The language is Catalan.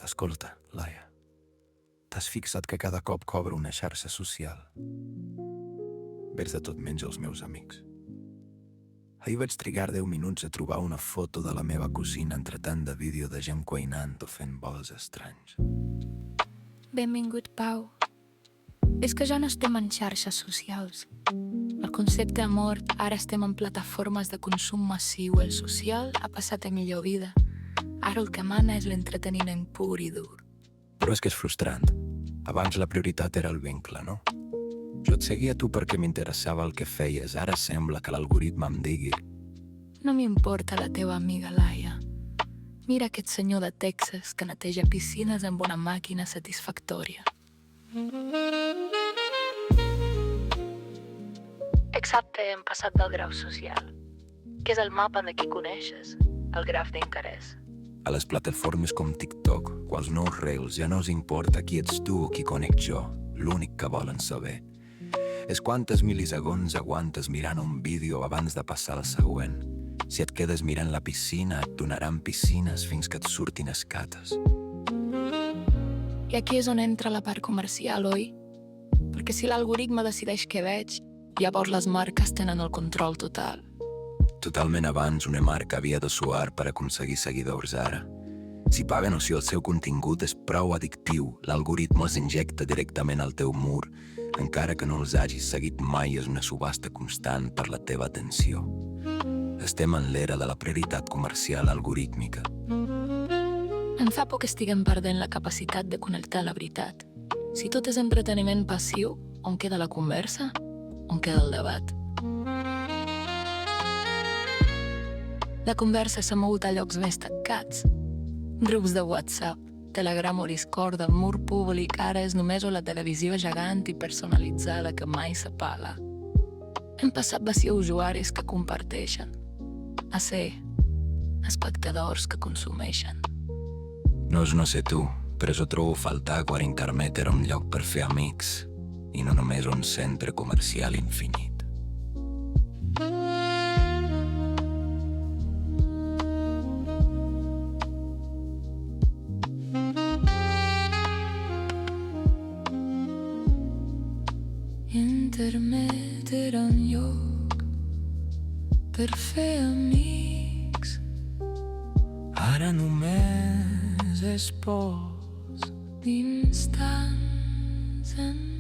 Escolta, Laia, t'has fixat que cada cop cobro una xarxa social? Vers de tot menys els meus amics. Ahir vaig trigar 10 minuts a trobar una foto de la meva cosina entre tant de vídeo de gent cuinant o fent vols estranys. Benvingut, Pau. És que ja no estem en xarxes socials. El concepte ha mort, ara estem en plataformes de consum massiu. El social ha passat a millor vida. Ara el que mana és l'entreteniment pur i dur. Però és que és frustrant. Abans la prioritat era el vincle, no? Jo et seguia a tu perquè m'interessava el que feies. Ara sembla que l'algoritme em digui: No m'importa la teva amiga Laia. Mira aquest senyor de Texas que neteja piscines amb una màquina satisfactòria. Exacte, hem passat del graf social, que és el mapa de qui coneixes, al graf d'interès. a les plataformes com TikTok o als nous Reels ja no els importa qui ets tu o qui conec jo. L'únic que volen saber és quantes mil·lisegons aguantes mirant un vídeo abans de passar al següent. Si et quedes mirant la piscina, et donaran piscines fins que et surtin escates. I aquí és on entra la part comercial, oi? Perquè si l'algoritme decideix què veig, llavors les marques tenen el control total. Totalment abans una marca havia de suar per aconseguir seguidors ara. Si paguen o si el seu contingut és prou addictiu, l'algoritme els injecta directament al teu mur, encara que no els hagis seguit mai. És una subhasta constant per la teva atenció. Estem en l'era de la prioritat comercial algorítmica. Em fa por que estiguem perdent la capacitat de connectar la veritat. Si tot és entreteniment passiu, on queda la conversa? On queda el debat? La conversa s'ha mogut a llocs més tancats. Grups de WhatsApp, Telegram o Discord, el mur públic ara és només la televisió gegant i personalitzada que mai s'apaga. Hem passat de ser usuaris que comparteixen a ser espectadors que consumeixen. No sé tu, però jo trobo a faltar quan internet era un lloc per fer amics i no només un centre comercial infinit. Internet era un lloc per fer amics. Ara només és pos D'instants en